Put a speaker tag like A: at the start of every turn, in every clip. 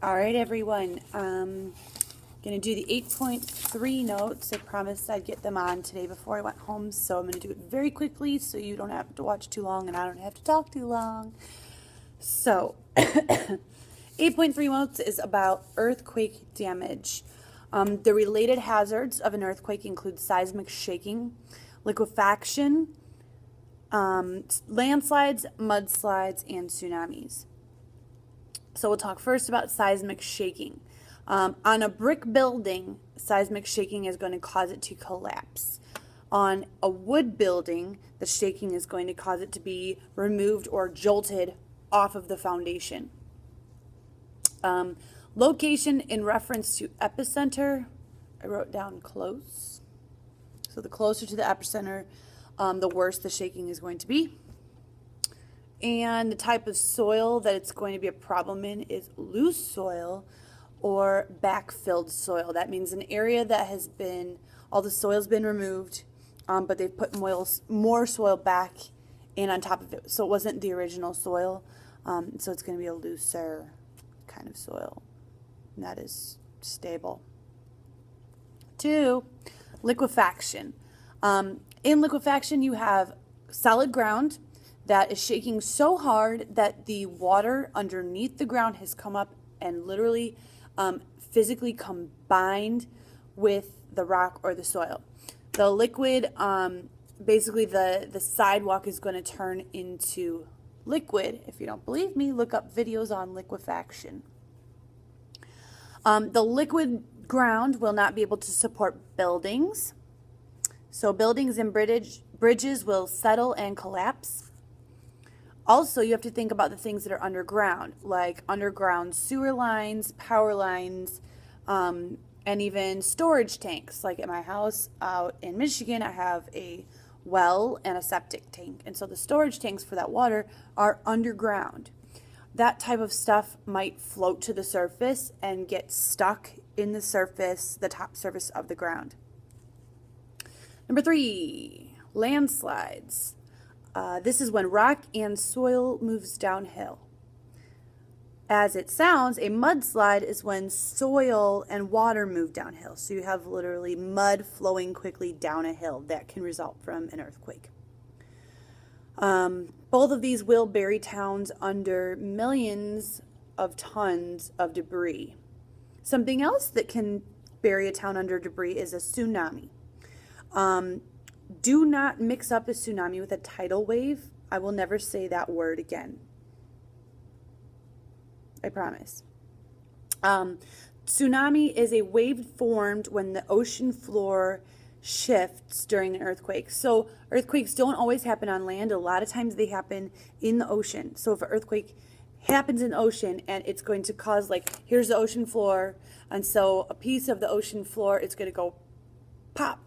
A: All right, everyone. Going to do the 8.3 notes. I promised I'd get them on today before I went home, so I'm going to do it very quickly so you don't have to watch too long and I don't have to talk too long. So, 8.3 notes is about earthquake damage. The related hazards of an earthquake include seismic shaking, liquefaction, landslides, mudslides, and tsunamis. So we'll talk first about seismic shaking. On a brick building, seismic shaking is going to cause it to collapse. On a wood building, the shaking is going to cause it to be removed or jolted off of the foundation. Location in reference to epicenter, I wrote down close. So the closer to the epicenter, the worse the shaking is going to be. And the type of soil that it's going to be a problem in is loose soil or backfilled soil. That means an area that has been, all the soil's been removed, but they've put more soil back in on top of it. So it wasn't the original soil, so it's going to be a looser kind of soil. And that is stable. 2, liquefaction. In liquefaction, you have solid ground that is shaking so hard that the water underneath the ground has come up and literally physically combined with the rock or the soil. The liquid, basically the sidewalk is going to turn into liquid. If you don't believe me, look up videos on liquefaction. The liquid ground will not be able to support buildings. So buildings and bridges will settle and collapse. Also, you have to think about the things that are underground, like underground sewer lines, power lines, and even storage tanks. Like at my house out in Michigan, I have a well and a septic tank. And so the storage tanks for that water are underground. That type of stuff might float to the surface and get stuck in the surface, the top surface of the ground. Number 3, landslides. This is when rock and soil moves downhill. As it sounds, a mudslide is when soil and water move downhill. So you have literally mud flowing quickly down a hill. That can result from an earthquake. Both of these will bury towns under millions of tons of debris. Something else that can bury a town under debris is a tsunami. Do not mix up a tsunami with a tidal wave. I will never say that word again. I promise. Tsunami is a wave formed when the ocean floor shifts during an earthquake. So earthquakes don't always happen on land. A lot of times they happen in the ocean. So if an earthquake happens in the ocean and it's going to cause, like, here's the ocean floor, and so a piece of the ocean floor is going to go pop.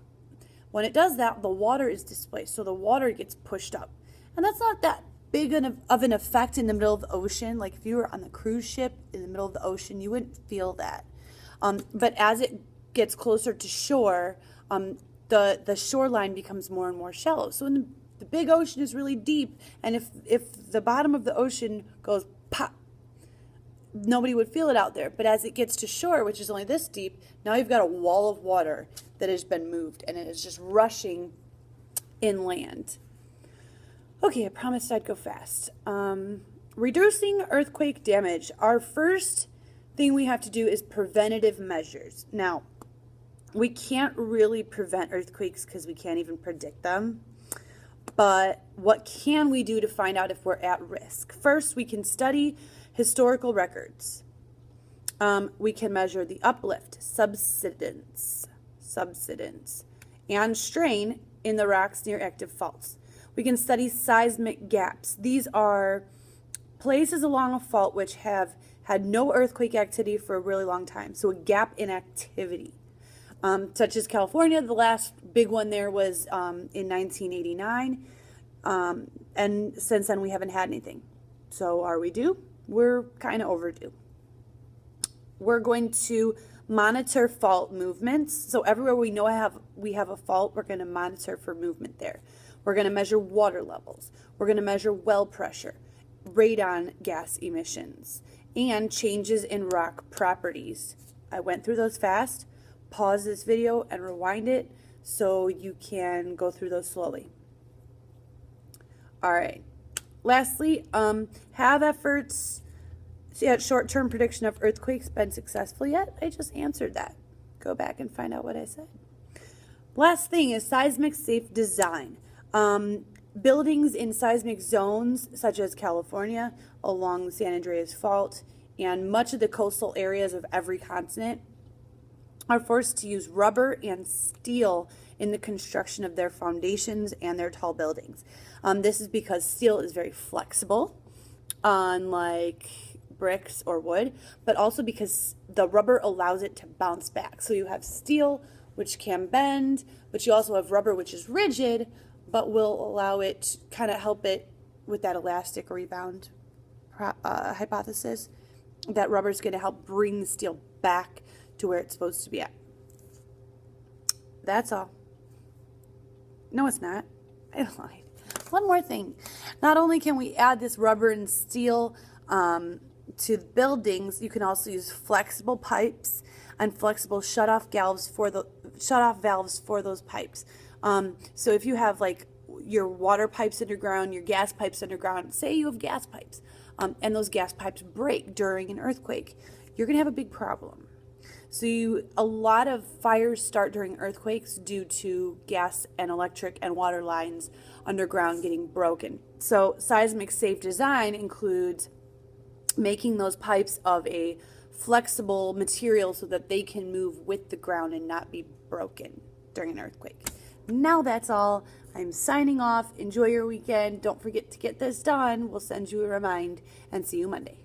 A: When it does that, the water is displaced, so the water gets pushed up. And that's not that big of an effect in the middle of the ocean. Like if you were on the cruise ship in the middle of the ocean, you wouldn't feel that. But as it gets closer to shore, the shoreline becomes more and more shallow. So when the big ocean is really deep, and if the bottom of the ocean goes pop, nobody would feel it out there. But as it gets to shore, which is only this deep, now you've got a wall of water that has been moved, and it is just rushing inland. Okay, I promised I'd go fast. Reducing earthquake damage. Our first thing we have to do is preventative measures. Now, we can't really prevent earthquakes because we can't even predict them. But what can we do to find out if we're at risk? First, we can study historical records. We can measure the uplift, subsidence, and strain in the rocks near active faults. We can study seismic gaps. These are places along a fault which have had no earthquake activity for a really long time. So a gap in activity. Such as California, the last big one there was in 1989. And since then we haven't had anything. So are we due? We're kind of overdue. We're going to monitor fault movements. So everywhere we know we have a fault, we're going to monitor for movement there. We're going to measure water levels. We're going to measure well pressure, radon gas emissions, and changes in rock properties. I went through those fast. Pause this video and rewind it so you can go through those slowly. All right. Lastly, have efforts at short-term prediction of earthquakes been successful yet? I just answered that. Go back and find out what I said. Last thing is seismic safe design. Buildings in seismic zones such as California along the San Andreas Fault and much of the coastal areas of every continent are forced to use rubber and steel in the construction of their foundations and their tall buildings. This is because steel is very flexible, unlike bricks or wood, but also because the rubber allows it to bounce back. So you have steel, which can bend, but you also have rubber, which is rigid, but will allow it, kind of help it with that elastic rebound hypothesis. That rubber is going to help bring the steel back to where it's supposed to be at. That's all. No, it's not. I lied. One more thing. Not only can we add this rubber and steel to buildings, you can also use flexible pipes and flexible shutoff valves for those pipes. So if you have like your water pipes underground, your gas pipes underground, say you have gas pipes, and those gas pipes break during an earthquake, you're going to have a big problem. So a lot of fires start during earthquakes due to gas and electric and water lines underground getting broken. So seismic safe design includes making those pipes of a flexible material so that they can move with the ground and not be broken during an earthquake. Now that's all. I'm signing off. Enjoy your weekend. Don't forget to get this done. We'll send you a remind and see you Monday.